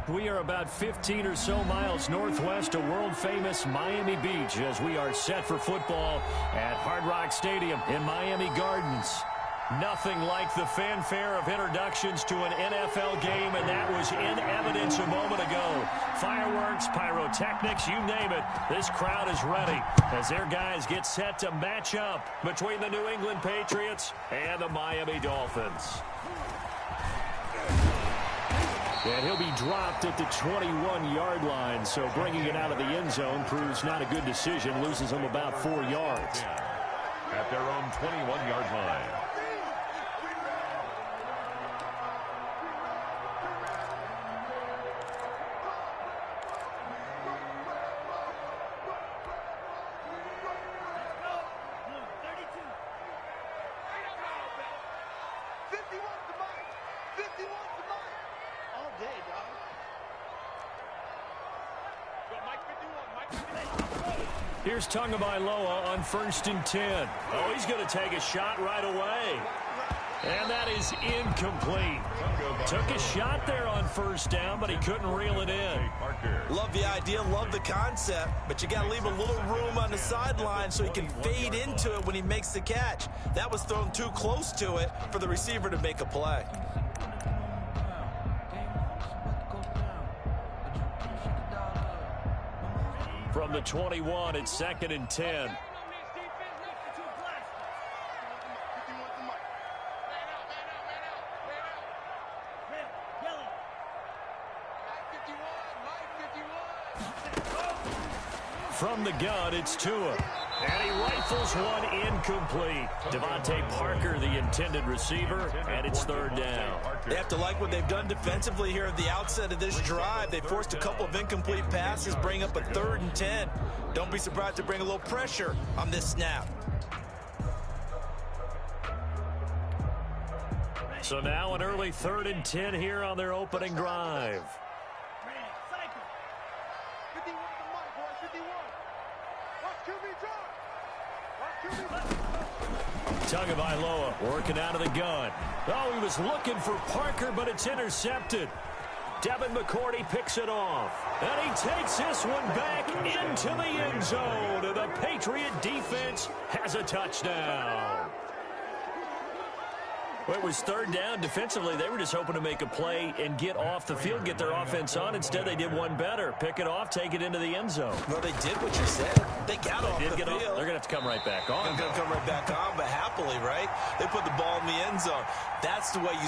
We are about 15 or so miles northwest of world-famous Miami Beach as we are set for football at Hard Rock Stadium in Miami Gardens. Nothing like the fanfare of introductions to an NFL game, and that was in evidence a moment ago. Fireworks, pyrotechnics, you name it. This crowd is ready as their guys get set to match up between the New England Patriots and the Miami Dolphins. And he'll be dropped at the 21-yard line, so bringing it out of the end zone proves not a good decision, loses them about 4 yards. At their own 21-yard line. Here's Tagovailoa on 1st and 10. Oh, he's going to take a shot right away. And that is incomplete. Took a shot there on 1st down, but he couldn't reel it in. Love the idea, love the concept, but you got to leave a little room on the sideline so he can fade into it when he makes the catch. That was thrown too close to it for the receiver to make a play. From the 21, it's 2nd and 10. From the gun, it's Tua. And he rifles one incomplete. Devontae Parker, the intended receiver, and it's 3rd down. They have to like what they've done defensively here at the outset of this drive. They forced a couple of incomplete passes, bring up a 3rd and 10. Don't be surprised to bring a little pressure on this snap. So now an early 3rd and 10 here on their opening drive. Tagovailoa working out of the gun. Oh, he was looking for Parker, but it's intercepted. Devin McCourty picks it off. And he takes this one back into the end zone. And the Patriot defense has a touchdown. Well, it was 3rd down. Defensively, they were just hoping to make a play and get off the field, get their offense on. Instead, they did one better. Pick it off, take it into the end zone. Well, they did what you said. They got off the field. They're going to have to come right back on. They're going to come right back on, but happily, right? They put the ball in the end zone. That's the way you...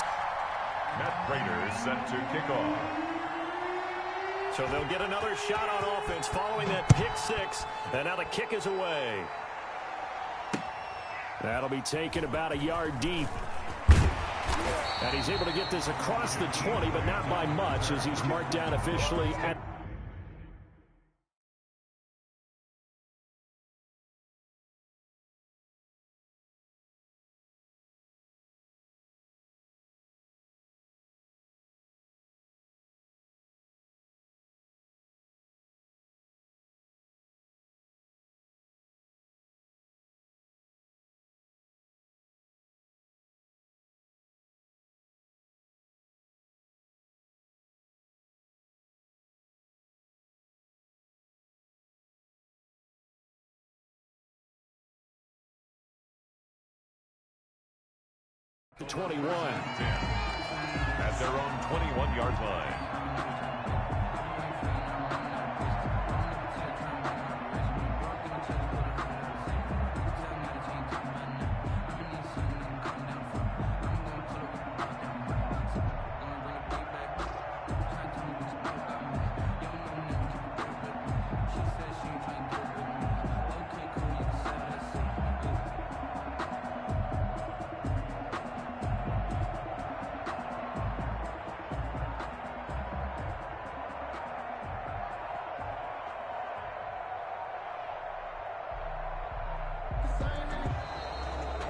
Matt Prater is set to kick off. So they'll get another shot on offense following that pick 6. And now the kick is away. That'll be taken about a yard deep. And he's able to get this across the 20, but not by much as he's marked down officially at... The 21. At their own 21-yard line.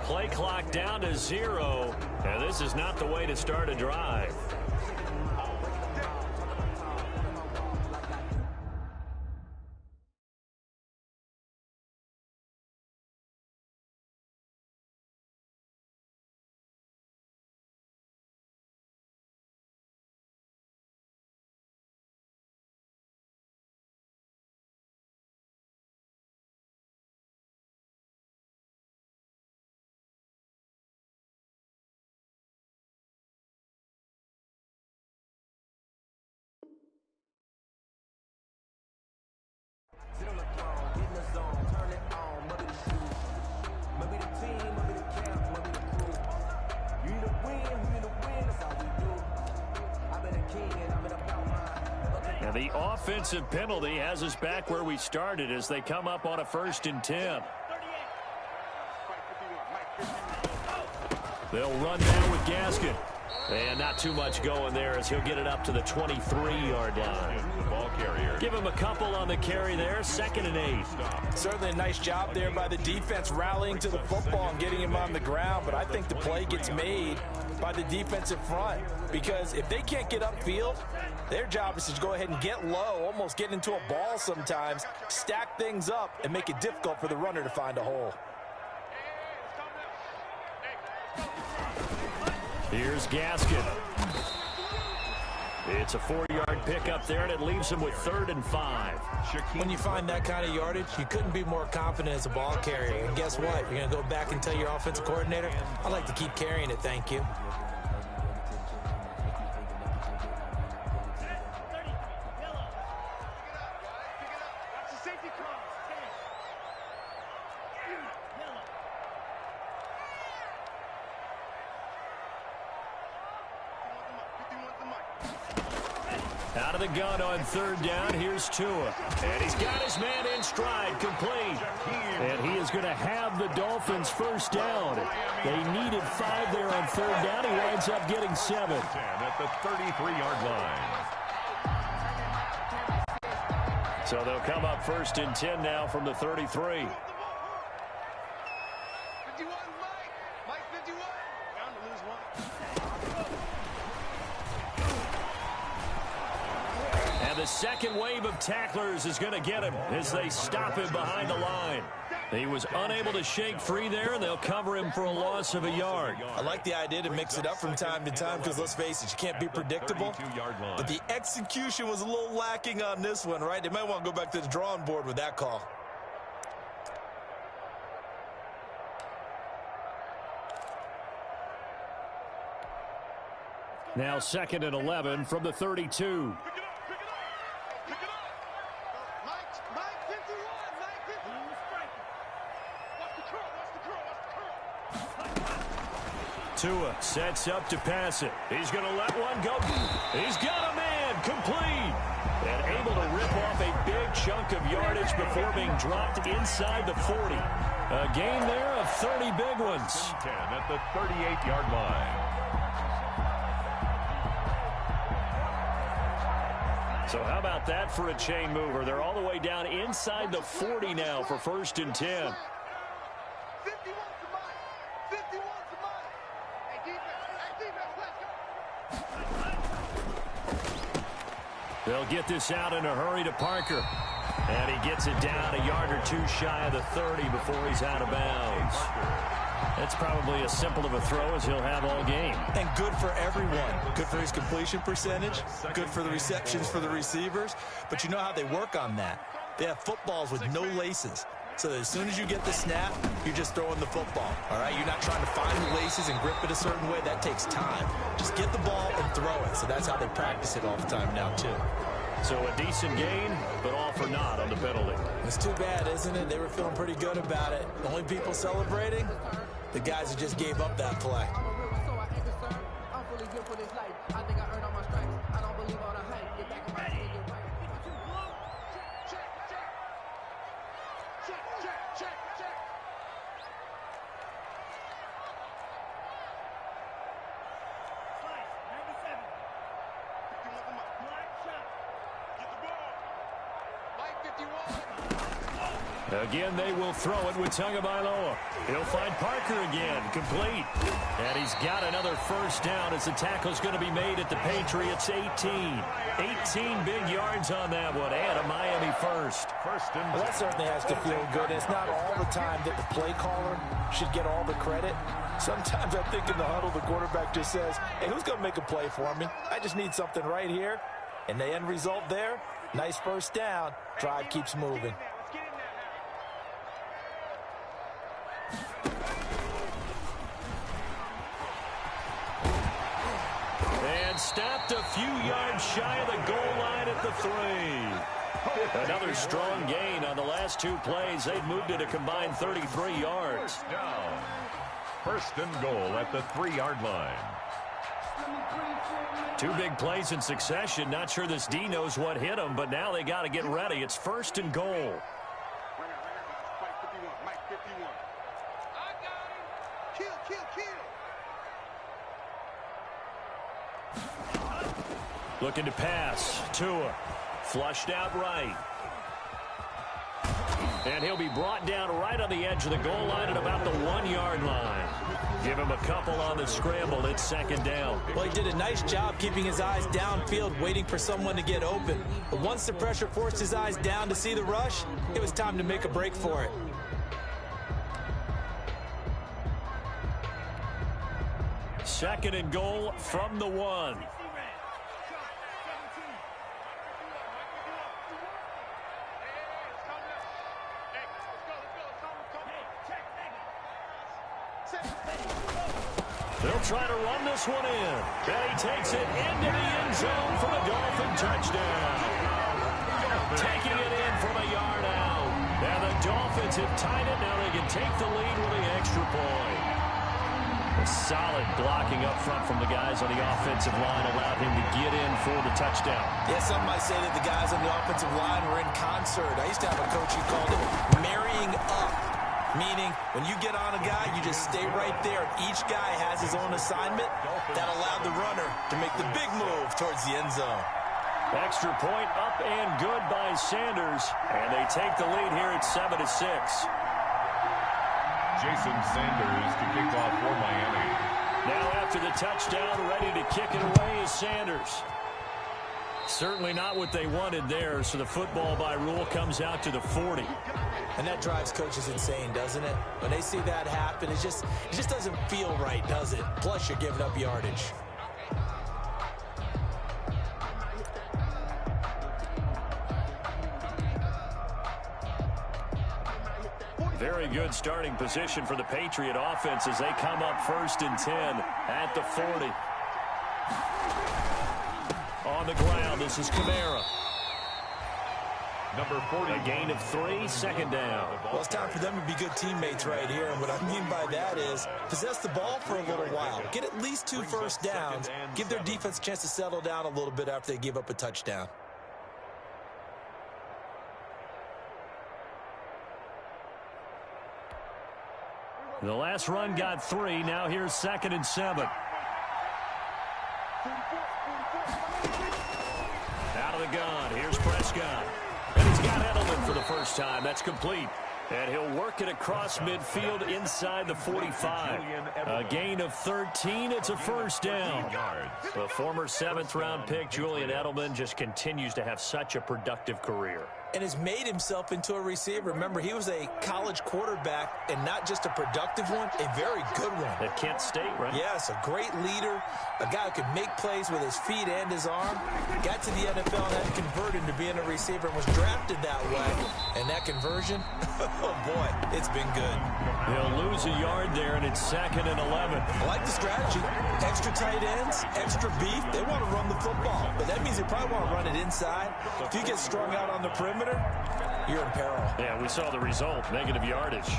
Play clock down to 0. And this is not the way to start a drive. And the offensive penalty has us back where we started as they come up on a 1st and 10. They'll run now with Gaskin. And not too much going there as he'll get it up to the 23-yard line. The ball carrier. Give him a couple on the carry there, 2nd and 8. Certainly a nice job there by the defense rallying to the football and getting him on the ground, but I think the play gets made by the defensive front because if they can't get upfield, their job is to go ahead and get low, almost get into a ball sometimes, stack things up, and make it difficult for the runner to find a hole. Here's Gaskin. It's a 4-yard pickup there, and it leaves him with 3rd and 5. When you find that kind of yardage, you couldn't be more confident as a ball carrier. And guess what? You're going to go back and tell your offensive coordinator, I'd like to keep carrying it, thank you. Out of the gun on 3rd down, here's Tua. And he's got his man in stride, complete. And he is going to have the Dolphins 1st down. They needed 5 there on 3rd down. He winds up getting 7. At the 33-yard line. So they'll come up 1st and 10 now from the 33. The second wave of tacklers is going to get him as they stop him behind the line. He was unable to shake free there, and they'll cover him for a loss of a yard. I like the idea to mix it up from time to time because, let's face it, you can't be predictable. But the execution was a little lacking on this one, right? They might want to go back to the drawing board with that call. Now 2nd and 11 from the 32. Tua sets up to pass it. He's going to let one go. He's got a man, complete. And able to rip off a big chunk of yardage before being dropped inside the 40. A gain there of 30 big ones. 10 at the 38-yard line. So how about that for a chain mover? They're all the way down inside the 40 now for 1st and 10. They'll get this out in a hurry to Parker. And he gets it down a yard or two shy of the 30 before he's out of bounds. That's probably as simple of a throw as he'll have all game. And good for everyone. Good for his completion percentage. Good for the receptions for the receivers. But you know how they work on that. They have footballs with no laces. So that as soon as you get the snap, you're just throwing the football. All right? You're not trying to find the laces and grip it a certain way. That takes time. Just get the ball and throw it. So that's how they practice it all the time now, too. So a decent gain, but all for naught on the penalty. It's too bad, isn't it? They were feeling pretty good about it. The only people celebrating, the guys who just gave up that play. Again, they will throw it with Tagovailoa. He'll find Parker again, complete. And he's got another 1st down as the tackle's going to be made at the Patriots 18. 18 big yards on that one, and a Miami first. Well, that certainly has to feel good. It's not all the time that the play caller should get all the credit. Sometimes I think in the huddle, the quarterback just says, hey, who's going to make a play for me? I just need something right here. And the end result there, nice 1st down. Drive keeps moving. And stopped a few yards shy of the goal line at the 3. Another strong gain on the last 2 plays. They've moved it a combined 33 yards. Down. 1st and goal at the 3-yard line. Two big plays in succession. Not sure this D knows what hit him, but now they got to get ready. It's 1st and goal. Looking to pass. Tua. Flushed out right. And he'll be brought down right on the edge of the goal line at about the 1-yard line. Give him a couple on the scramble. It's 2nd down. Well, he did a nice job keeping his eyes downfield, waiting for someone to get open. But once the pressure forced his eyes down to see the rush, it was time to make a break for it. Second and goal from the 1. They'll try to run this one in. And he takes it into the end zone for the Dolphin touchdown. Taking it in from a yard out. And the Dolphins have tied it. Now they can take the lead with the extra point. A solid blocking up front from the guys on the offensive line allowed him to get in for the touchdown. Yeah, some might say that the guys on the offensive line were in concert. I used to have a coach who called it marrying up. Meaning, when you get on a guy, you just stay right there. Each guy has his own assignment. That allowed the runner to make the big move towards the end zone. Extra point up and good by Sanders. And they take the lead here at 7-6. Jason Sanders to kick off for Miami. Now after the touchdown, ready to kick it away is Sanders. Certainly not what they wanted there, so the football by rule comes out to the 40. And that drives coaches insane, doesn't it? When they see that happen, it just doesn't feel right, does it? Plus, you're giving up yardage. Very good starting position for the Patriot offense as they come up 1st and 10 at the 40. On the ground, this is Kamara. Number 40. A gain of 3, 2nd down. Well, it's time for them to be good teammates right here. And what I mean by that is possess the ball for a little while. Get at least 2 first downs. Give their defense a chance to settle down a little bit after they give up a touchdown. The last run got 3. Now here's 2nd and 7. Out of the gun. Here's Prescott. And he's got Edelman for the first time. That's complete. And he'll work it across midfield inside the 45. A gain of 13. It's a 1st down. The former 7th-round pick, Julian Edelman, just continues to have such a productive career. And has made himself into a receiver. Remember, he was a college quarterback, and not just a productive one, a very good one. At Kent State, right? Yes, a great leader, a guy who could make plays with his feet and his arm. Got to the NFL and had to convert into being a receiver and was drafted that way. And that conversion, oh boy, it's been good. They'll lose a yard there, and it's 2nd and 11. I like the strategy. Extra tight ends, extra beef. They want to run the football, but that means they probably want to run it inside. If you get strung out on the perimeter, you're in peril. Yeah, we saw the result, negative yardage.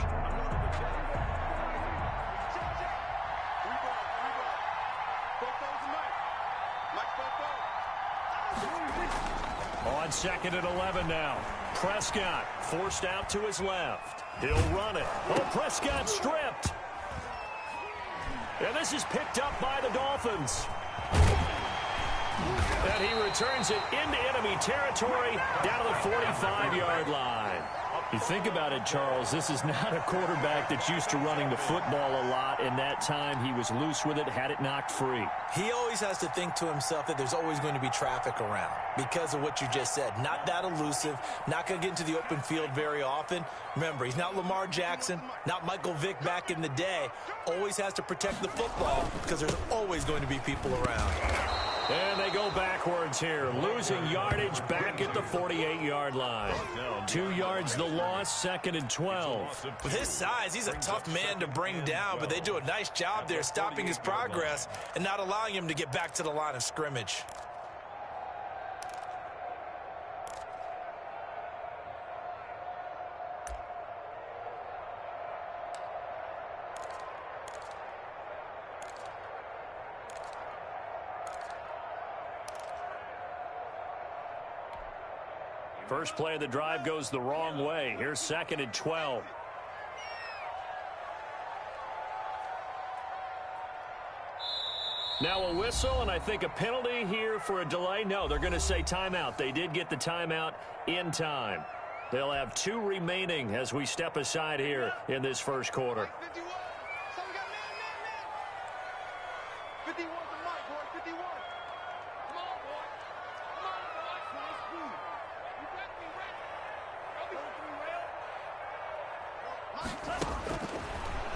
On 2nd and 11 now. Prescott forced out to his left. He'll run it. Oh, Prescott stripped. And this is picked up by the Dolphins. And he returns it into enemy territory down to the 45-yard line. You think about it, Charles, this is not a quarterback that's used to running the football a lot. In that time, he was loose with it, had it knocked free. He always has to think to himself that there's always going to be traffic around because of what you just said. Not that elusive, not going to get into the open field very often. Remember, he's not Lamar Jackson, not Michael Vick back in the day. Always has to protect the football because there's always going to be people around. And they go backwards here, losing yardage back at the 48-yard line. 2 yards the loss, 2nd and 12. With his size, he's a tough man to bring down, but they do a nice job there stopping his progress and not allowing him to get back to the line of scrimmage. First play of the drive goes the wrong way. Here's 2nd and 12. Now a whistle, and I think a penalty here for a delay. No, they're going to say timeout. They did get the timeout in time. They'll have 2 remaining as we step aside here in this first quarter.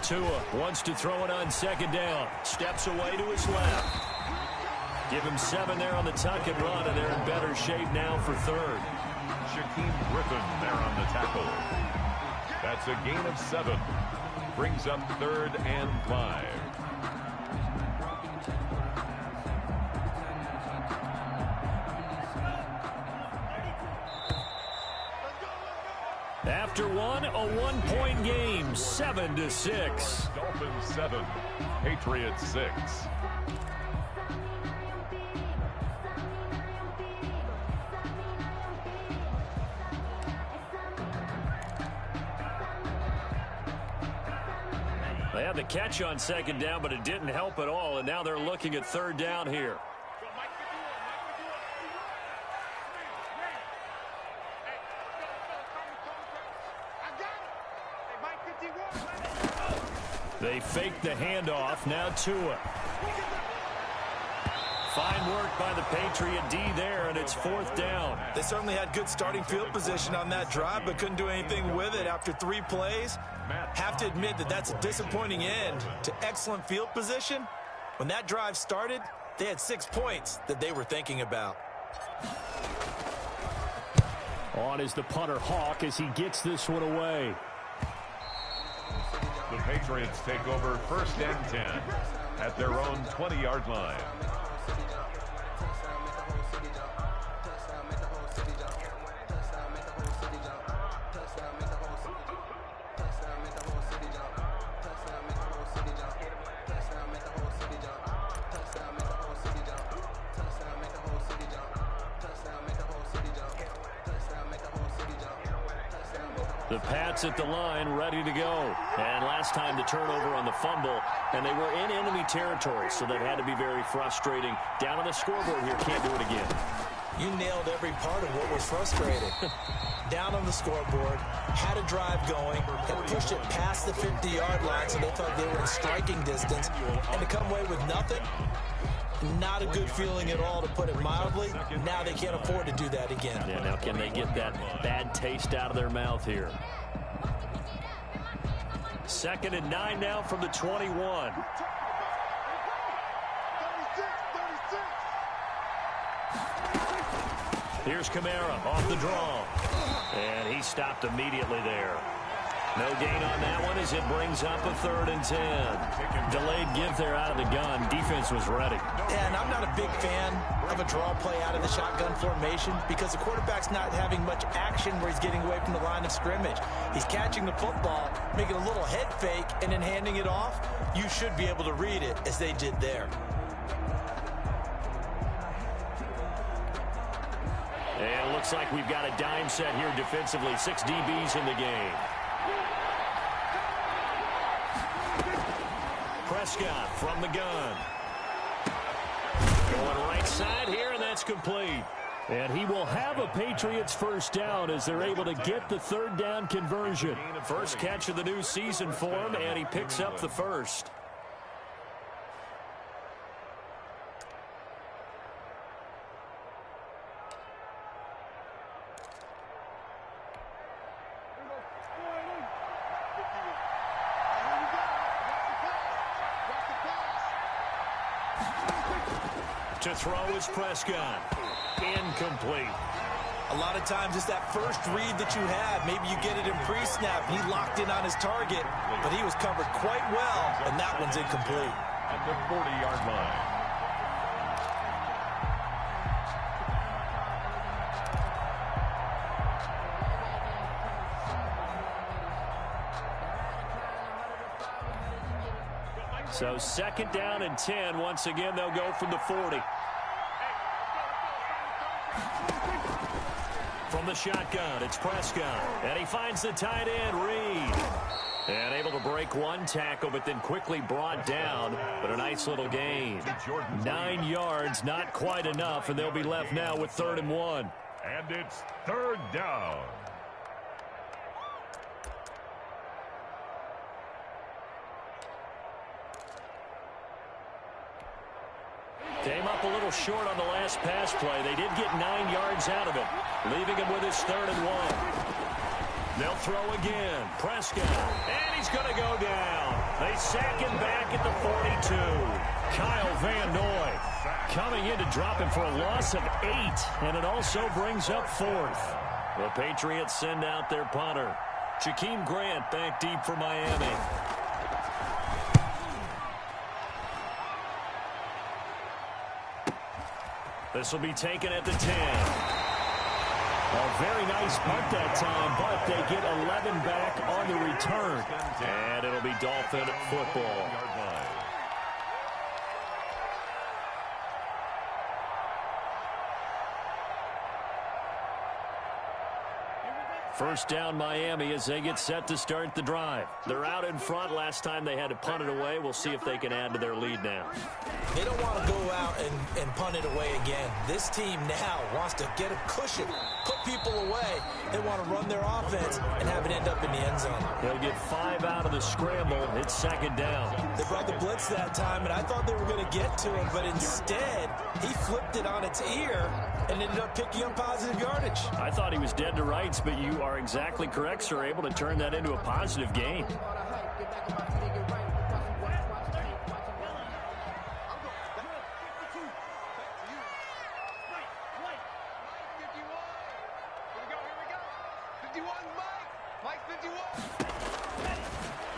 Tua wants to throw it on 2nd down. Steps away to his left. Give him 7 there on the tuck and run, and they're in better shape now for 3rd. Shaquem Griffin there on the tackle. That's a gain of 7. Brings up 3rd and 5. After one, a 1-point game, 7-6. Dolphins 7, Patriots 6. They had the catch on 2nd down, but it didn't help at all, and now they're looking at 3rd down here. They fake the handoff. Now Tua. Fine work by the Patriot D there, and it's 4th down. They certainly had good starting field position on that drive, but couldn't do anything with it after 3 plays. Have to admit that that's a disappointing end to excellent field position. When that drive started, they had 6 points that they were thinking about. On is the punter Hawk as he gets this one away. The Patriots take over 1st and 10 at their own 20-yard line. The Pats at the line, ready to go. And last time the turnover on the fumble, and they were in enemy territory, so that had to be very frustrating. Down on the scoreboard here, can't do it again. You nailed every part of what was frustrating. Down on the scoreboard, had a drive going, had pushed it past the 50-yard line, so they thought they were in striking distance, and to come away with nothing, not a good feeling at all, to put it mildly. Now they can't afford to do that again. Yeah, now can they get that bad taste out of their mouth here? 2nd and 9 now from the 21. Here's Kamara off the draw. And he stopped immediately there. No gain on that one as it brings up a 3rd and 10. Delayed give there out of the gun. Defense was ready. Yeah, and I'm not a big fan of a draw play out of the shotgun formation because the quarterback's not having much action where he's getting away from the line of scrimmage. He's catching the football, making a little head fake, and then handing it off. You should be able to read it as they did there. And it looks like we've got a dime set here defensively. 6 DBs in the game. Prescott from the gun. Going right side here, and that's complete. And he will have a Patriots 1st down as they're able to get the 3rd down conversion. First catch of the new season for him, and he picks up the 1st. To throw is Prescott. Incomplete. A lot of times it's that first read that you have. Maybe you get it in pre-snap. He locked in on his target, but he was covered quite well, and that one's incomplete. At the 40-yard line. So 2nd down and 10. Once again, they'll go from the 40. From From the shotgun, it's Prescott. And he finds the tight end, Reed. And able to break one tackle, but then quickly brought down. But a nice little gain. 9 yards, not quite enough, and they'll be left now with 3rd and 1. And it's 3rd down. Came up a little short on the last pass play. They did get 9 yards out of it, leaving him with his 3rd and 1. They'll throw again. Prescott. And he's going to go down. They sack him back at the 42. Kyle Van Noy coming in to drop him for a loss of 8. And it also brings up 4th. The Patriots send out their punter. Jakeem Grant back deep for Miami. This will be taken at the 10. A very nice punt that time, but they get 11 back on the return. And it'll be Dolphin football. First down Miami as they get set to start the drive. They're out in front. Last time they had to punt it away. We'll see if they can add to their lead now. They don't want to go out and punt it away again. This team now wants to get a cushion, put people away. They want to run their offense and have it end up in the end zone. They'll get 5 out of the scramble. It's 2nd down. They brought the blitz that time, and I thought they were going to get to him, but instead he flipped it on its ear and ended up picking up positive yardage. I thought he was dead to rights, but you are exactly correct, sir. Able to turn that into a positive gain.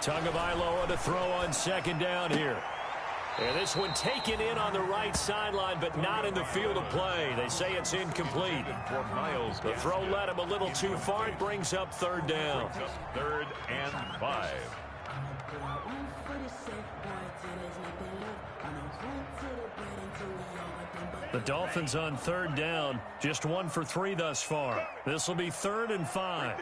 Tagovailoa to throw on 2nd down here. And this one taken in on the right sideline, but not in the field of play. They say it's incomplete. The throw led him a little too far. It brings up 3rd down. 3rd and 5. The Dolphins on 3rd down. Just 1 for 3 thus far. This will be 3rd and 5.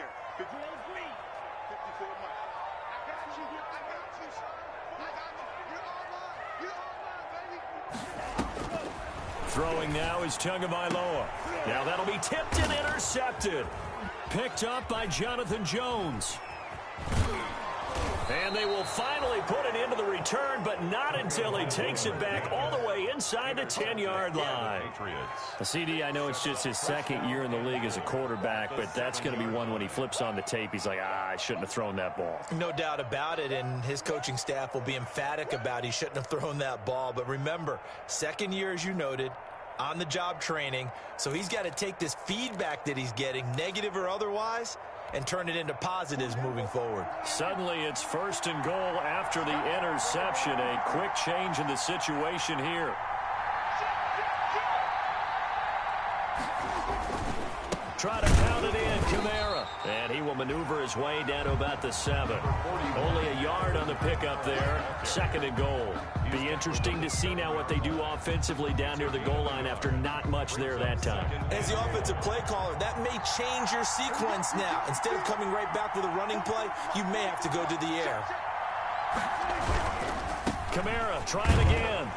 Throwing now is Tagovailoa. Now that'll be tipped and intercepted. Picked up by Jonathan Jones. And they will finally put it into the return, but not until he takes it back all the way inside the 10-yard line. The CD, I know it's just his 2nd year in the league as a quarterback, but that's going to be one when he flips on the tape. He's like, I shouldn't have thrown that ball. No doubt about it, and his coaching staff will be emphatic about he shouldn't have thrown that ball. But remember, 2nd year, as you noted, on-the-job training, so he's got to take this feedback that he's getting, negative or otherwise, and turn it into positives moving forward. Suddenly it's 1st and goal after the interception. A quick change in the situation here. Try to pound it in, Kamara. And he will maneuver his way down to about the 7. Only a yard on the pickup there. 2nd and goal. Be interesting to see now what they do offensively down near the goal line after not much there that time. As the offensive play caller, that may change your sequence now. Instead of coming right back with a running play, you may have to go to the air. Kamara trying again.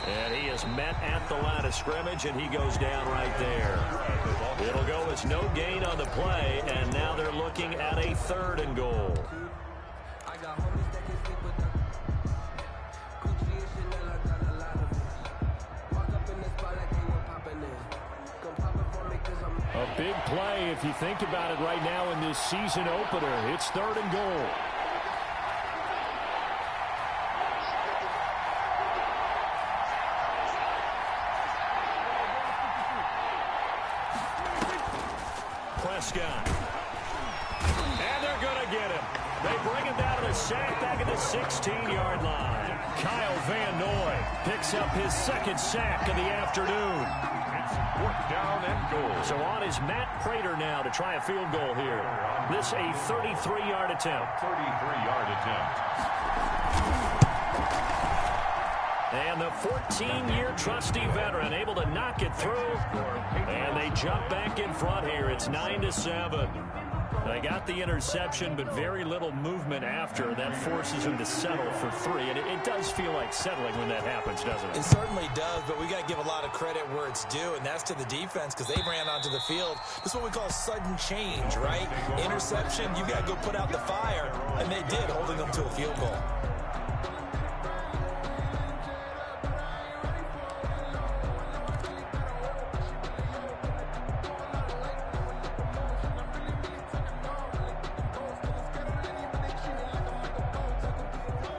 And he is met at the line of scrimmage, and he goes down right there. It'll go as no gain on the play, and now they're looking at a 3rd and goal. A big play if you think about it right now in this season opener. It's 3rd and goal. Prescott. And they're going to get him. They bring him down to the sack back at the 16-yard line. Kyle Van Noy picks up his 2nd sack of the afternoon. It's 4th down and goal. So on is Matt Prater now to try a field goal here. This a 33-yard attempt. 33-yard attempt. And the 14-year trusty veteran able to knock it through. And they jump back in front here. It's 9-7. They got the interception, but very little movement after. That forces them to settle for 3. And it does feel like settling when that happens, doesn't it? It certainly does, but we got to give a lot of credit where it's due, and that's to the defense because they ran onto the field. This is what we call sudden change, right? Interception, you got to go put out the fire, and they did, holding them to a field goal.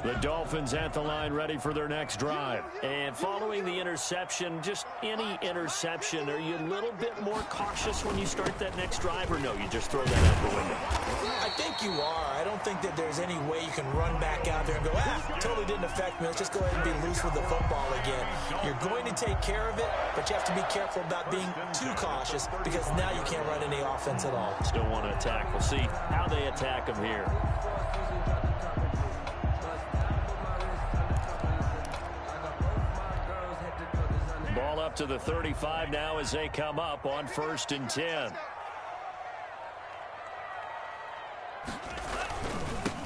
The Dolphins at the line ready for their next drive. And following the interception, just any interception, are you a little bit more cautious when you start that next drive, or no, you just throw that out the window? I think you are. I don't think that there's any way you can run back out there and go, totally didn't affect me. Let's just go ahead and be loose with the football again. You're going to take care of it, but you have to be careful about being too cautious because now you can't run any offense at all. Still want to attack. We'll see how they attack them here. Ball up to the 35 now as they come up on 1st and 10.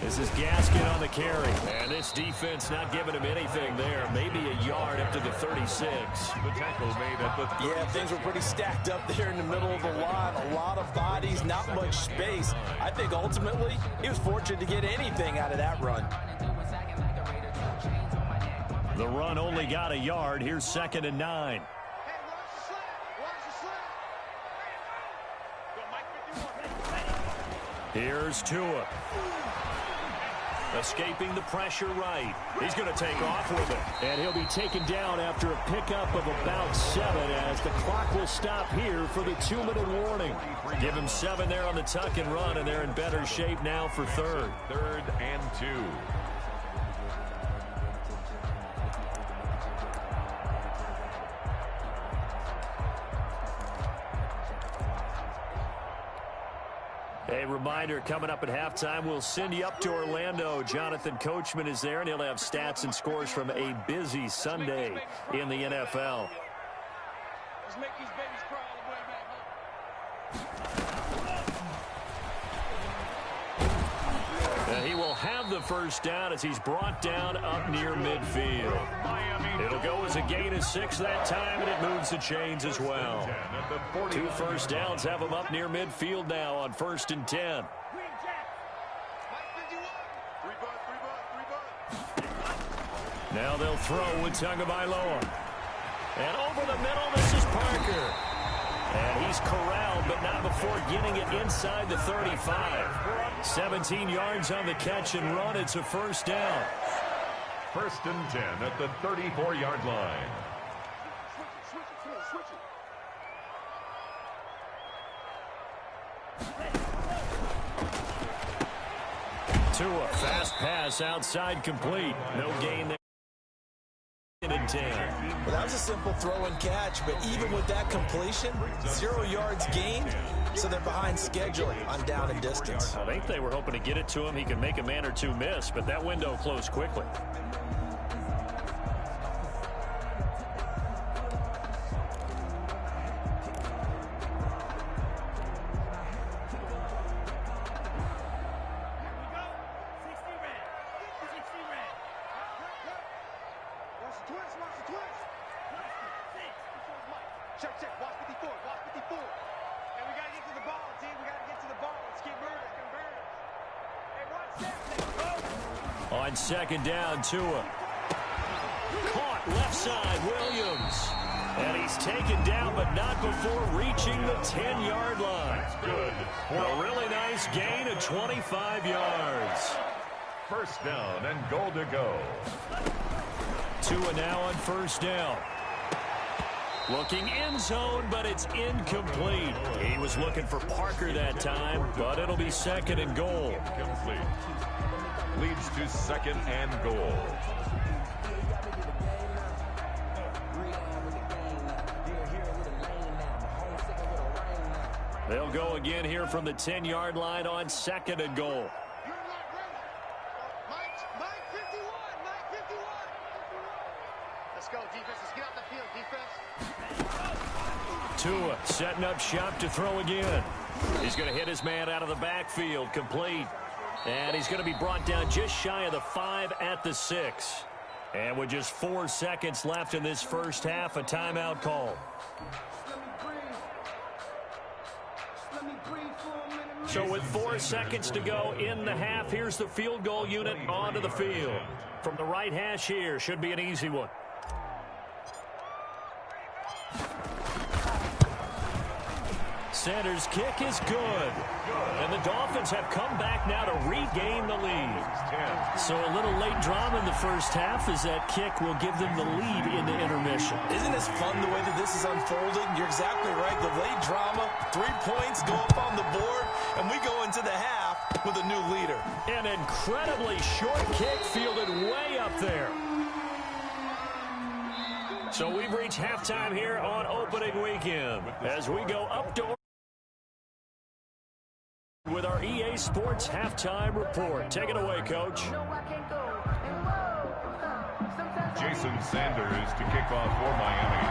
This is Gaskin on the carry. And this defense not giving him anything there. Maybe a yard up to the 36. The tackle made at the 36. Yeah, things were pretty stacked up there in the middle of the line. A lot of bodies, not much space. I think ultimately he was fortunate to get anything out of that run. The run only got a yard. Here's 2nd and 9. Here's Tua. Escaping the pressure right. He's going to take off with it. And he'll be taken down after a pickup of about 7 as the clock will stop here for the 2-minute warning. Give him 7 there on the tuck and run, and they're in better shape now for 3rd. 3rd and 2. A reminder, coming up at halftime, we'll send you up to Orlando. Jonathan Coachman is there, and he'll have stats and scores from a busy Sunday in the NFL. Let's make these babies cry all the way back home. And he will have the first down as he's brought down up near midfield. It'll go as a gain of 6 that time, and it moves the chains as well. 2 first downs have him up near midfield now on 1st and 10. Now they'll throw with Tagovailoa. And over the middle, this is Parker. And he's corralled, but not before getting it inside the 35. 17 yards on the catch and run. It's a first down. 1st and 10 at the 34-yard line. Tua, fast pass outside complete. No gain there. And 10. Well, that was a simple throw and catch, but even with that completion, 0 yards gained, so they're behind schedule on down and distance. I think they were hoping to get it to him. He could make a man or two miss, but that window closed quickly. On 2nd down, Tua. Caught left side, Williams. And he's taken down, but not before reaching the 10-yard line. That's good. A really nice gain of 25 yards. 1st down and goal to go. Tua now on 1st down. Looking end zone, but it's incomplete. He was looking for Parker that time, but it'll be 2nd and goal. Complete. Leads to 2nd and goal. They'll go again here from the 10-yard line on 2nd and goal. Tua setting up shop to throw again. He's going to hit his man out of the backfield, complete. And he's going to be brought down just shy of the 5 at the 6. And with just 4 seconds left in this first half, a timeout call. So with 4 seconds to go in the half, here's the field goal unit onto the field. From the right hash here, should be an easy one. Center's kick is good. And the Dolphins have come back now to regain the lead. So a little late drama in the first half as that kick will give them the lead into intermission. Isn't this fun the way that this is unfolding? You're exactly right. The late drama, 3 points go up on the board, and we go into the half with a new leader. An incredibly short kick fielded way up there. So we've reached halftime here on opening weekend as we go up to with our EA Sports halftime report. Take it away, Coach. Jason Sanders to kick off for Miami.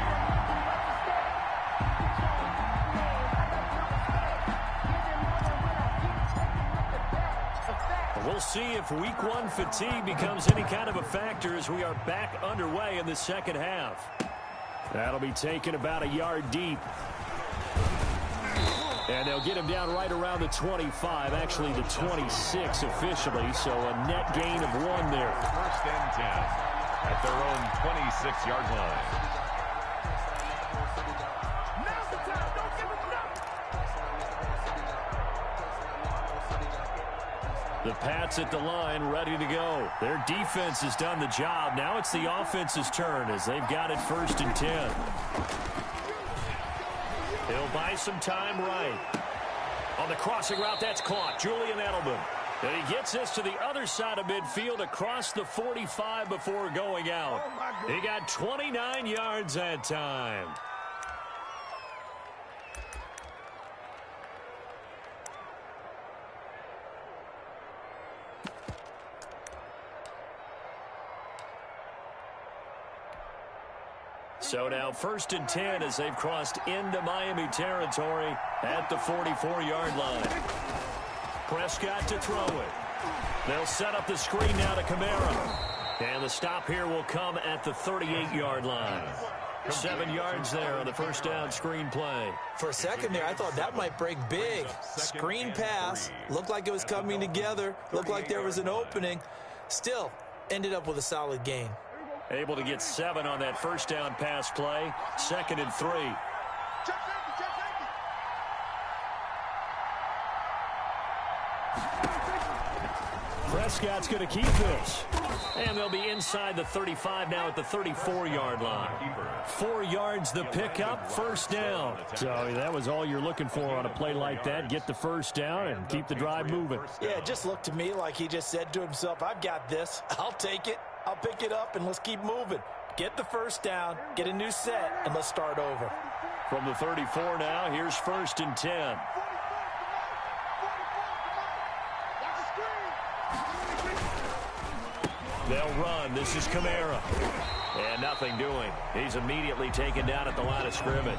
We'll see if week 1 fatigue becomes any kind of a factor as we are back underway in the second half. That'll be taken about a yard deep. And they'll get him down right around the 25, actually the 26 officially, so a net gain of 1 there. First and 10 at their own 26-yard line. Now's the time. Don't give him nothing. The Pats at the line, ready to go. Their defense has done the job. Now it's the offense's turn as they've got it first and 10. He'll buy some time right. On the crossing route, that's caught. Julian Edelman. And he gets this to the other side of midfield across the 45 before going out. He got 29 yards that time. So now first and 10 as they've crossed into Miami territory at the 44-yard line. Prescott to throw it. They'll set up the screen now to Kamara. And the stop here will come at the 38-yard line. 7 yards there on the first down screen play. For a second there, I thought that might break big. Screen pass. Looked like it was coming together. Looked like there was an opening. Still, ended up with a solid gain. Able to get 7 on that first down pass play. 2nd and 3. Prescott's going to keep this. And they'll be inside the 35 now at the 34-yard line. 4 yards the pickup, first down. So that was all you're looking for on a play like that. Get the first down and keep the drive moving. Yeah, it just looked to me like he just said to himself, I've got this. I'll take it. I'll pick it up, and let's keep moving. Get the first down, get a new set, and let's start over. From the 34 now, here's first and 10. They'll run. This is Kamara. And nothing doing. He's immediately taken down at the line of scrimmage.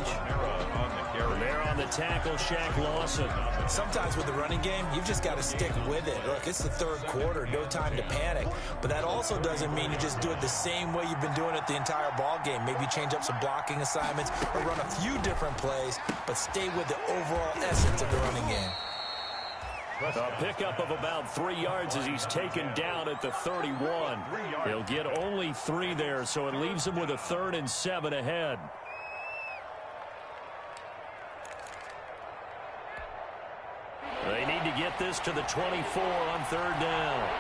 There on the tackle, Shaq Lawson. Sometimes with the running game, you've just got to stick with it. Look, it's the third quarter, no time to panic. But that also doesn't mean you just do it the same way you've been doing it the entire ball game. Maybe change up some blocking assignments or run a few different plays, but stay with the overall essence of the running game. A pickup of about 3 yards as he's taken down at the 31. He'll get only 3 there, so it leaves him with a 3rd and 7 ahead. They need to get this to the 24 on 3rd down.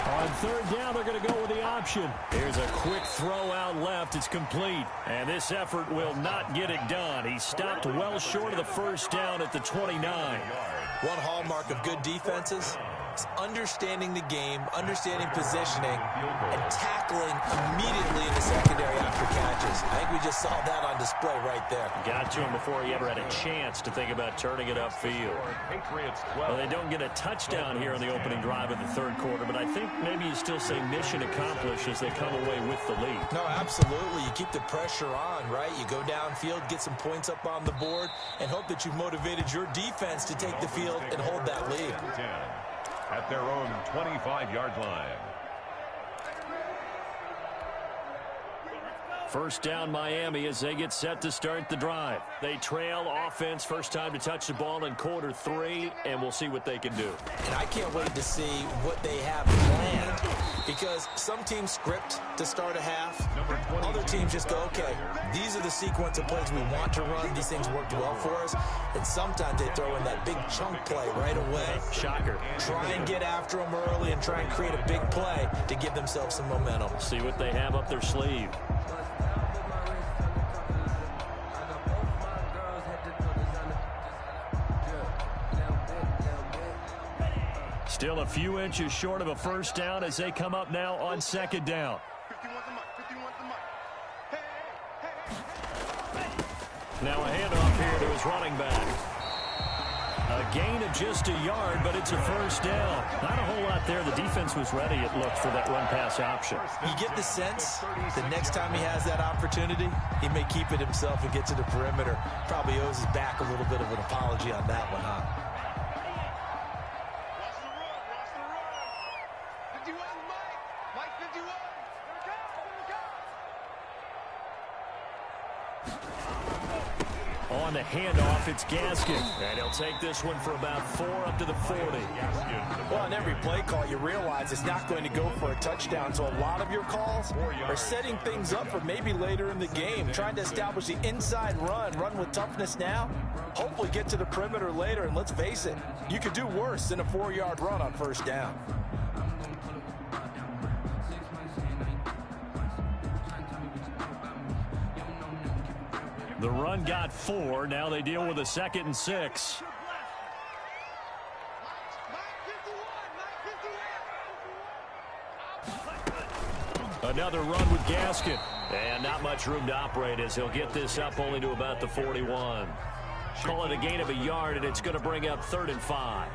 On 3rd down, they're going to go with the option. Here's a quick throw out left. It's complete. And this effort will not get it done. He stopped well short of the first down at the 29. One hallmark of good defenses, It's understanding the game, understanding positioning, and tackling immediately in the secondary after catches. I think we just saw that on display right there. Got to him before he ever had a chance to think about turning it upfield. Well, they don't get a touchdown here in the opening drive of the third quarter, but I think maybe you still say mission accomplished as they come away with the lead. No, absolutely. You keep the pressure on, right? You go downfield, get some points up on the board, and hope that you've motivated your defense to take the field and hold that lead. At their own 25-yard line. First down Miami as they get set to start the drive. They trail offense, first time to touch the ball in quarter 3, and we'll see what they can do. And I can't wait to see what they have planned, because some teams script to start a half. Other teams just go, okay, these are the sequence of plays we want to run. These things worked well for us. And sometimes they throw in that big chunk play right away. Shocker. Try and get after them early and try and create a big play to give themselves some momentum. See what they have up their sleeve. Still a few inches short of a first down as they come up now on second down. Now a handoff here to his running back. A gain of just a yard, but it's a first down. Not a whole lot there. The defense was ready, it looked, for that run-pass option. You get the sense that next time he has that opportunity, he may keep it himself and get to the perimeter. Probably owes his back a little bit of an apology on that one, huh? On the handoff, it's Gaskin. And he'll take this one for about 4 up to the 40. Well, on every play call, you realize it's not going to go for a touchdown. So a lot of your calls are setting things up for maybe later in the game, trying to establish the inside run with toughness now, hopefully get to the perimeter later. And let's face it, you could do worse than a 4-yard run on first down. The run got 4. Now they deal with a 2nd and 6. Another run with Gaskin. And not much room to operate as he'll get this up only to about the 41. Call it a gain of a yard, and it's going to bring up 3rd and 5.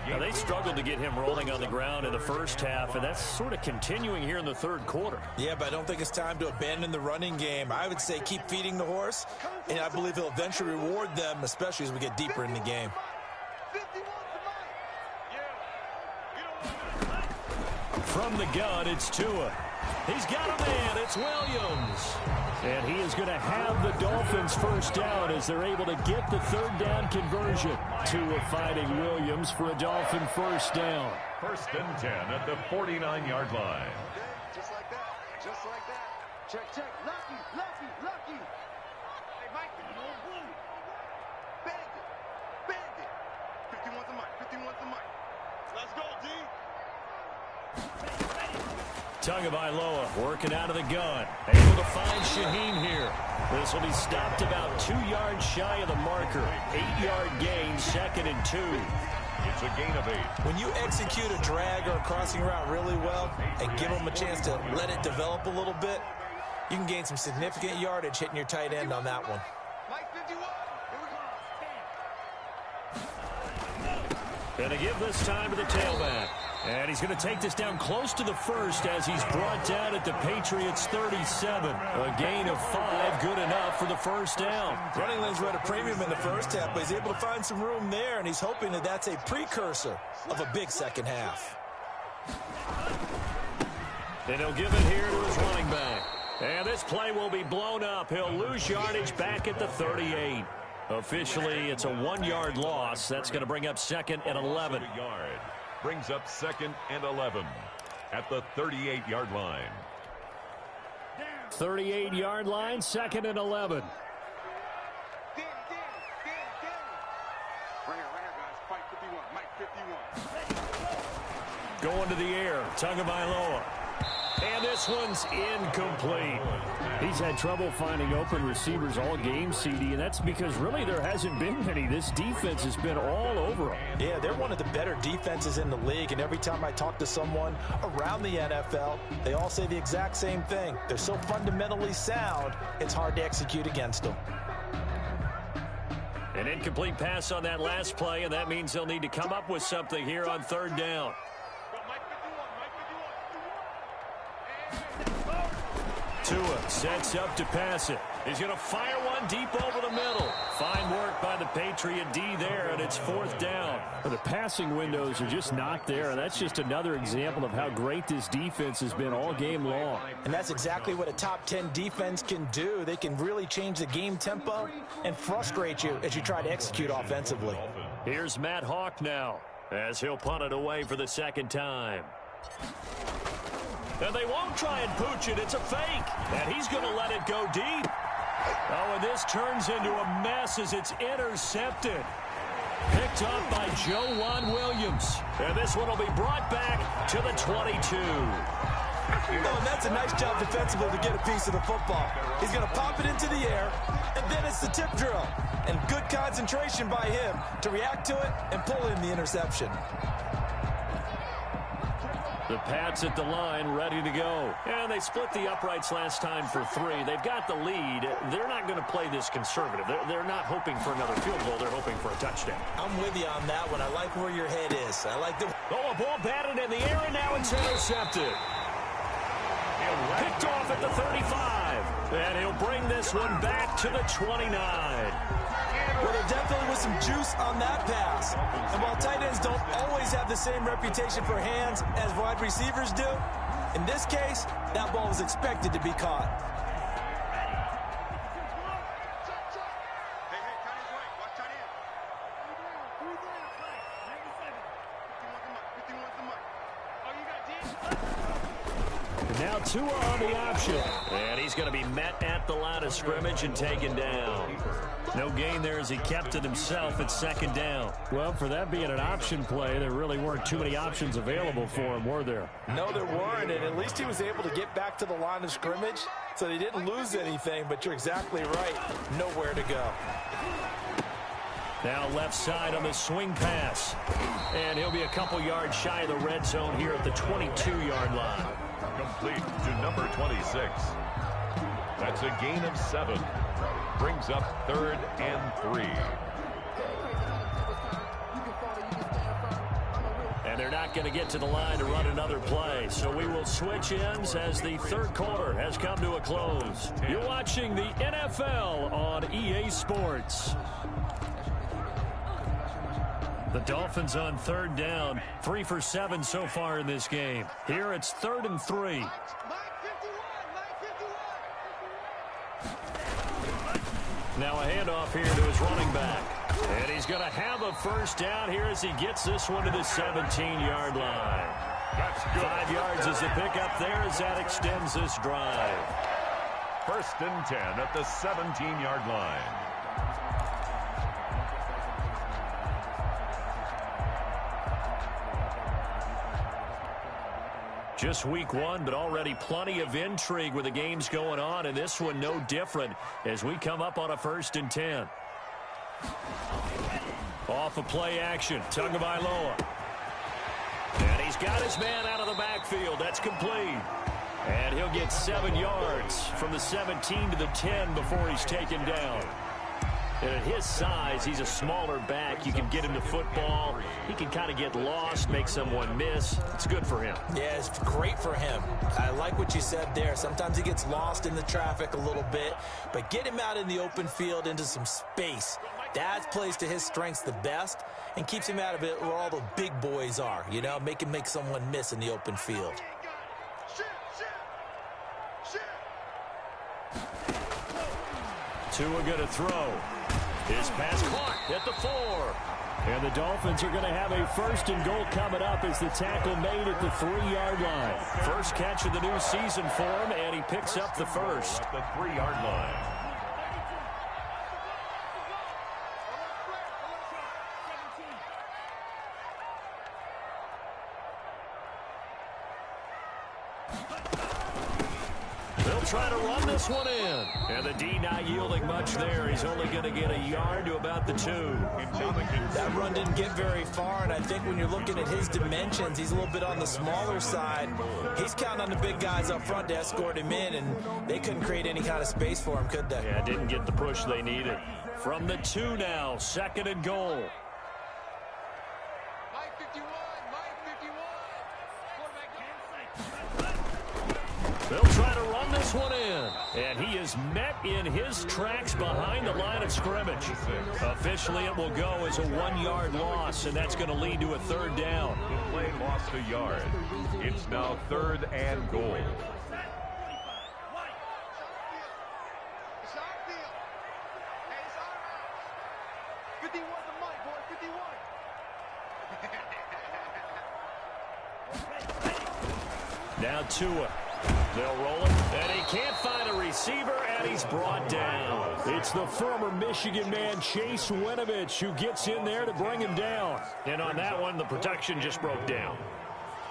Now, they struggled to get him rolling on the ground in the first half, and that's sort of continuing here in the third quarter. Yeah, but I don't think it's time to abandon the running game. I would say keep feeding the horse, and I believe he'll eventually reward them, especially as we get deeper in the game. From the gun, it's Tua. He's got a man. It's Williams. And he is going to have the Dolphins first down as they're able to get the 3rd down conversion. Tua finding Williams for a Dolphin first down. 1st and 10 at the 49-yard line. Just like that. Just like that. Check, check. Lucky, lucky, lucky. Hey, Mike, no blue. Bandit. Bandit. 51's the mic. 51's the mic. Let's go, D. Tagovailoa working out of the gun. Able to find Shaheen here. This will be stopped about 2 yards shy of the marker. 8-yard gain, 2nd and 2. It's a gain of 8. When you execute a drag or a crossing route really well and give them a chance to let it develop a little bit, you can gain some significant yardage hitting your tight end on that one. Mike 51. Here we go. Going to give this time to the tailback. And he's going to take this down close to the 1st as he's brought down at the Patriots' 37. A gain of 5, good enough for the first down. Running lanes were at a premium in the first half, but he's able to find some room there, and he's hoping that that's a precursor of a big second half. And he'll give it here to his running back. And this play will be blown up. He'll lose yardage back at the 38. Officially, it's a 1-yard loss. That's going to bring up 2nd and 11. Brings up 2nd and 11 at the 38-yard line. 38-yard line, 2nd and 11. Right here, guys. Fight 51. Mike 51. Going to the air. Tagovailoa. And this one's incomplete. He's had trouble finding open receivers all game, CD, and that's because really there hasn't been any. This defense has been all over them. Yeah, they're one of the better defenses in the league, and every time I talk to someone around the NFL, they all say the exact same thing. They're so fundamentally sound, it's hard to execute against them. An incomplete pass on that last play, and that means they'll need to come up with something here on third down. Tua sets up to pass it. He's going to fire one deep over the middle. Fine work by the Patriot D there, and it's fourth down. But the passing windows are just not there, and that's just another example of how great this defense has been all game long. And that's exactly what a top 10 defense can do. They can really change the game tempo and frustrate you as you try to execute offensively. Here's Matt Hawk now as he'll punt it away for the second time. And they won't try and pooch it. It's a fake. And he's going to let it go deep. Oh, and this turns into a mess as it's intercepted. Picked up by Joe Williams. And this one will be brought back to the 22. Oh, and that's a nice job defensively to get a piece of the football. He's going to pop it into the air, and then it's the tip drill. And good concentration by him to react to it and pull in the interception. The Pats at the line, ready to go. And they split the uprights last time for 3. They've got the lead. They're not going to play this conservative. They're not hoping for another field goal. They're hoping for a touchdown. I'm with you on that one. I like where your head is. I like the... Oh, a ball batted in the air, and now it's intercepted. Picked off at the 35. And he'll bring this one back to the 29. Well, there definitely was some juice on that pass. And while tight ends don't always have the same reputation for hands as wide receivers do, in this case, that ball was expected to be caught. Now Tua on the option. And he's going to be met at the line of scrimmage and taken down. No gain there as he kept it himself at second down. Well, for that being an option play, there really weren't too many options available for him, were there? No, there weren't, and at least he was able to get back to the line of scrimmage, so they didn't lose anything, but you're exactly right. Nowhere to go. Now left side on the swing pass. And he'll be a couple yards shy of the red zone here at the 22-yard line. Complete to number 26. That's a gain of 7. Brings up 3rd and 3. And they're not going to get to the line to run another play. So we will switch ends as the third quarter has come to a close. You're watching the NFL on EA Sports. The Dolphins on third down, 3 for 7 so far in this game. Here it's 3rd and 3. Now a handoff here to his running back. And he's going to have a first down here as he gets this one to the 17-yard line. That's good. 5 yards is the pickup there as that extends this drive. 1st and 10 at the 17-yard line. Just week 1, but already plenty of intrigue with the games going on, and this one no different as we come up on a 1st and 10. Off of play action, Tagovailoa. And he's got his man out of the backfield. That's complete. And he'll get 7 yards from the 17 to the 10 before he's taken down. And at his size, he's a smaller back. You can get him to football. He can kind of get lost, make someone miss. It's good for him. Yeah, it's great for him. I like what you said there. Sometimes he gets lost in the traffic a little bit, but get him out in the open field into some space. That plays to his strengths the best and keeps him out of it where all the big boys are, you know, make someone miss in the open field. Tua going to throw. His pass caught at the 4. And the Dolphins are going to have a 1st and goal coming up as the tackle made at the 3-yard line. First catch of the new season for him, and he picks up the first. At the 3-yard line. They'll try to run this one in. And the D not yielding much there. He's only going to get a yard to about the 2. That run didn't get very far, and I think when you're looking at his dimensions, he's a little bit on the smaller side. He's counting on the big guys up front to escort him in, and they couldn't create any kind of space for him, could they? Yeah, didn't get the push they needed. From the 2 now, 2nd and goal. They'll try to run this one in. And he is met in his tracks behind the line of scrimmage. Officially, it will go as a 1-yard loss, and that's going to lead to a 3rd down. The play lost a yard. It's now 3rd and goal. Now Tua. They'll roll it, and he can't find a receiver, and he's brought down. It's the former Michigan man, Chase Winovich, who gets in there to bring him down. And on that one, the protection just broke down.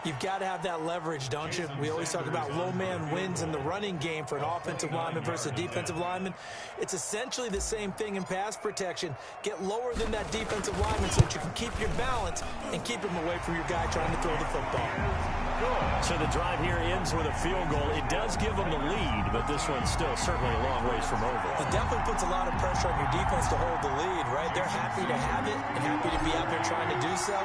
You've got to have that leverage, don't you? We always talk about low man wins in the running game for an offensive lineman versus a defensive lineman. It's essentially the same thing in pass protection. Get lower than that defensive lineman so that you can keep your balance and keep him away from your guy trying to throw the football. So the drive here ends with a field goal. It does give them the lead, but this one's still certainly a long ways from over. It definitely puts a lot of pressure on your defense to hold the lead, right? They're happy to have it and happy to be out there trying to do so.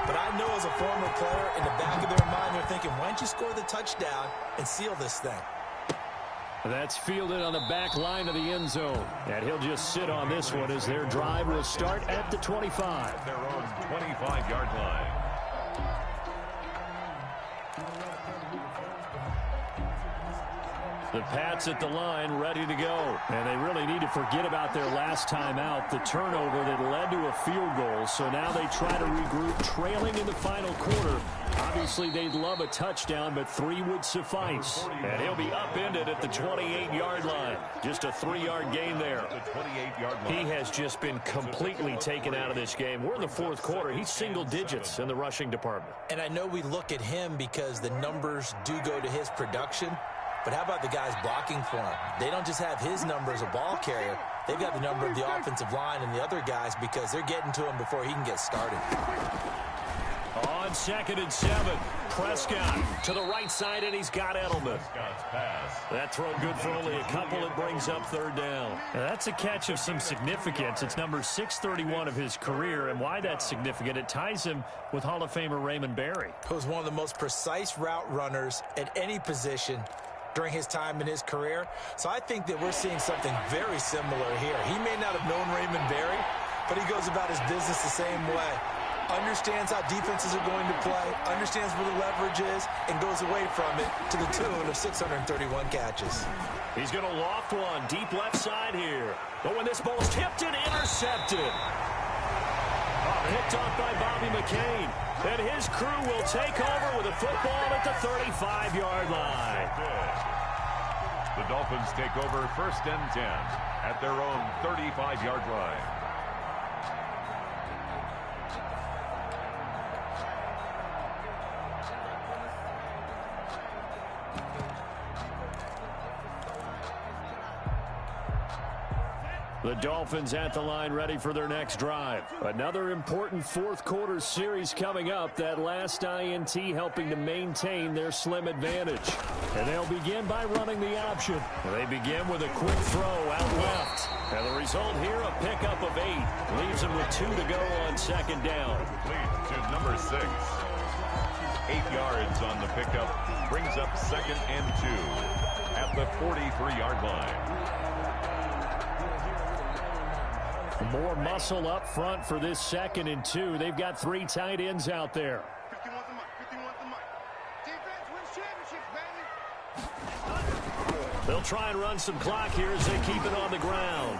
But I know as a former player, in the back of their mind, they're thinking, why don't you score the touchdown and seal this thing? That's fielded on the back line of the end zone. And he'll just sit on this one as their drive will start at the 25. Their own 25-yard line. The Pats at the line, ready to go. And they really need to forget about their last time out, the turnover that led to a field goal. So now they try to regroup, trailing in the final quarter. Obviously, they'd love a touchdown, but 3 would suffice. And he'll be upended at the 28-yard line. Just a 3-yard gain there. The 28-yard line. He has just been completely taken out of this game. We're in the 4th quarter. He's single digits in the rushing department. And I know we look at him because the numbers do go to his production. But how about the guys blocking for him? They don't just have his number as a ball carrier. They've got the number of the offensive line and the other guys because they're getting to him before he can get started. On 2nd and 7, Prescott to the right side, and he's got Edelman. Prescott's pass. That throw good for only a couple. It brings up 3rd down. Now, that's a catch of some significance. It's number 631 of his career, and why that's significant, it ties him with Hall of Famer Raymond Berry. Who was one of the most precise route runners at any position during his time in his career. So I think that we're seeing something very similar here. He may not have known Raymond Berry, but he goes about his business the same way. Understands how defenses are going to play, understands where the leverage is, and goes away from it to the tune of 631 catches. He's going to loft one deep left side here. But when this ball's tipped and intercepted. Picked off by Bobby McCain. And his crew will take over with a football at the 35-yard line. The Dolphins take over 1st and 10 at their own 35-yard line. The Dolphins at the line ready for their next drive. Another important 4th quarter series coming up. That last INT helping to maintain their slim advantage. And they'll begin by running the option. They begin with a quick throw out left. And the result here, a pickup of 8. Leaves them with 2 to go on 2nd down. Complete to number 6. 8 yards on the pickup. Brings up 2nd and 2 at the 43-yard line. More muscle up front for this 2nd and 2. They've got 3 tight ends out there. 51's the mic. 51's the mic. Defense wins championships, baby. They'll try and run some clock here as they keep it on the ground.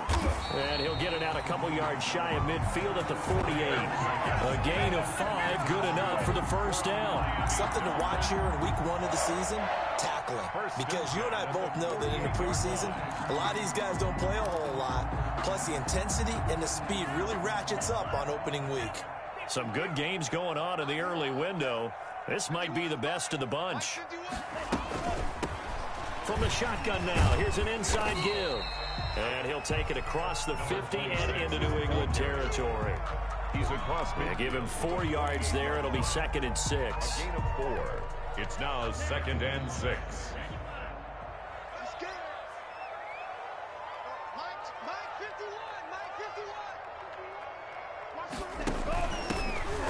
And he'll get it out a couple yards shy of midfield at the 48. A gain of 5, good enough for the 1st down. Something to watch here in week 1 of the season, tackling. Because you and I both know that in the preseason, a lot of these guys don't play a whole lot. Plus, the intensity and the speed really ratchets up on opening week. Some good games going on in the early window. This might be the best of the bunch. From the shotgun now, here's an inside give. And he'll take it across the 50 and into New England territory. He's across me. Give him 4 yards there. It'll be 2nd and 6. Gain of 4. It's now 2nd and 6.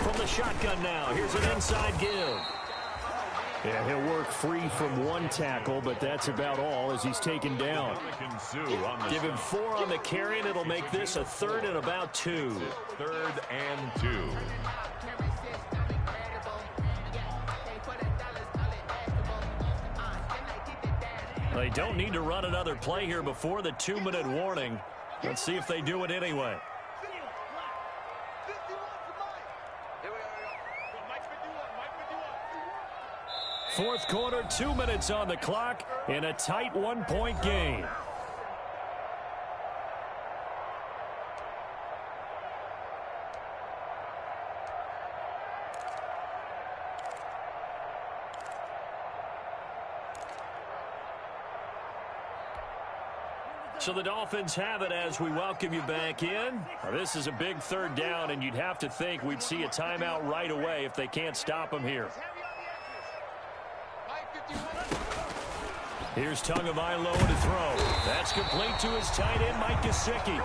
From the shotgun now, here's an inside give. Yeah, he'll work free from 1 tackle, but that's about all as he's taken down. Give him 4 on the carry, and it'll make this a 3rd and about 2. 3rd and 2. They don't need to run another play here before the 2-minute warning. Let's see if they do it anyway. Fourth quarter, 2 minutes on the clock in a tight 1-point game. So the Dolphins have it as we welcome you back in. This is a big 3rd down, and you'd have to think we'd see a timeout right away if they can't stop him here. Here's Tagovailoa to throw. That's complete to his tight end, Mike Gesicki.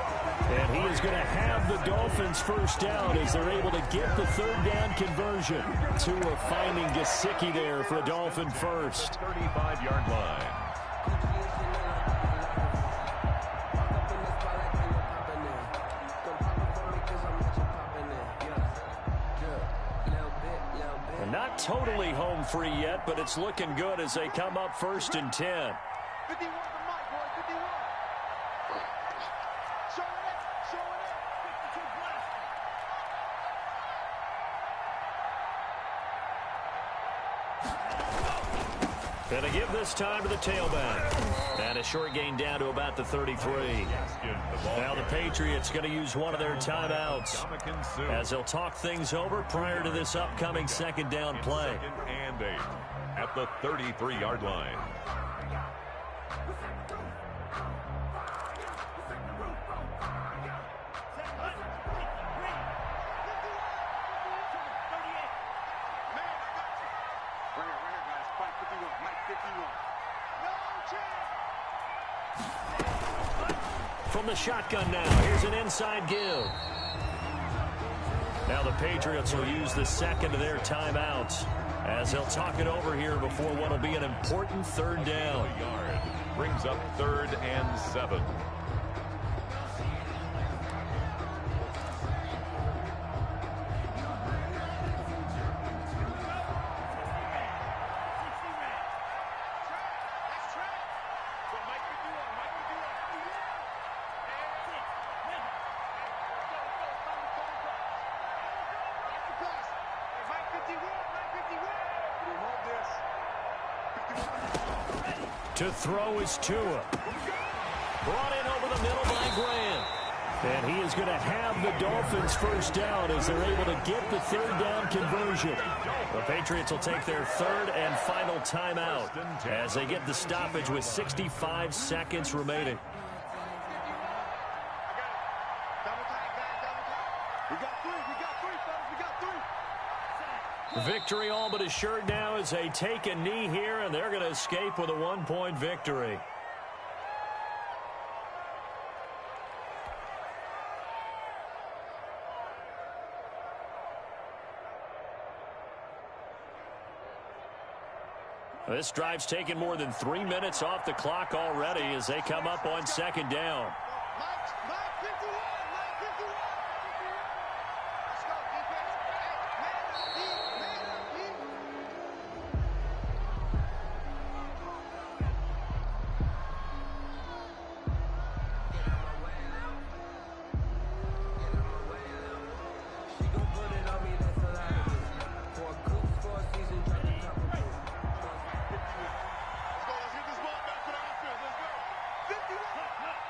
And he is going to have the Dolphins first down as they're able to get the 3rd down conversion. Tua finding Gesicki there for a Dolphin first. 35-yard line. Not totally home free yet, but it's looking good as they come up 1st and 10. 51 for Mike, boy, 51. Showing it, showing it. 52 blast. And to give this time to the tailback. And a short gain down to about the 33. Now the Patriots going to use one of their timeouts as they'll talk things over prior to this upcoming 2nd down play. 2nd and 8 at the 33-yard line. From the shotgun now, here's an inside give. Now the Patriots will use the 2nd of their timeouts as they'll talk it over here before what will be an important 3rd down. Brings up 3rd and 7. To throw is Tua. Brought in over the middle by Grant. And he is going to have the Dolphins first down as they're able to get the 3rd down conversion. The Patriots will take their 3rd and final timeout as they get the stoppage with 65 seconds remaining. Victory all but assured now as they take a knee here, and they're going to escape with a 1-point victory. This drive's taken more than 3 minutes off the clock already as they come up on 2nd down.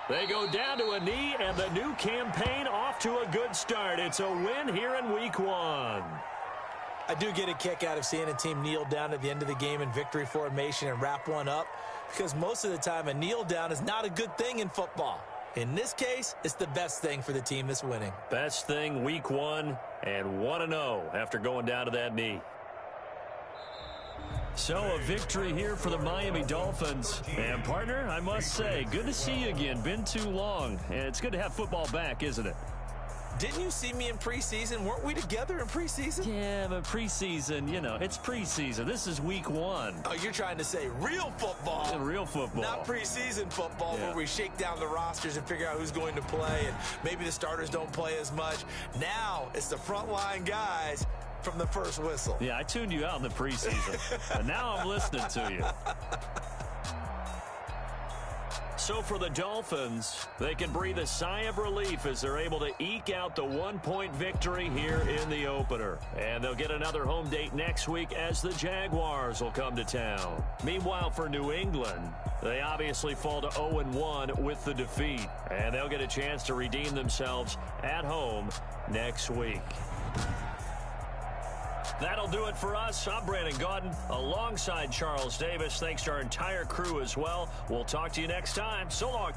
They go down to a knee, and the new campaign off to a good start. It's a win here in Week 1. I do get a kick out of seeing a team kneel down at the end of the game in victory formation and wrap one up, because most of the time a kneel down is not a good thing in football. In this case, it's the best thing for the team that's winning. Best thing week 1 and 1-0 after going down to that knee. So a victory here for the Miami Dolphins. And partner, I must say, good to see you again. Been too long. And it's good to have football back, isn't it? Didn't you see me in preseason? Weren't we together in preseason? Yeah, but preseason, you know, it's preseason. This is week 1. Oh, you're trying to say real football. Yeah, real football. Not preseason football, where we shake down the rosters and figure out who's going to play, and maybe the starters don't play as much. Now it's the frontline guys from the first whistle. Yeah, I tuned you out in the preseason. And now I'm listening to you. So for the Dolphins, they can breathe a sigh of relief as they're able to eke out the 1-point victory here in the opener. And they'll get another home date next week as the Jaguars will come to town. Meanwhile, for New England, they obviously fall to 0-1 with the defeat. And they'll get a chance to redeem themselves at home next week. That'll do it for us. I'm Brandon Gaudin alongside Charles Davis. Thanks to our entire crew as well. We'll talk to you next time. So long.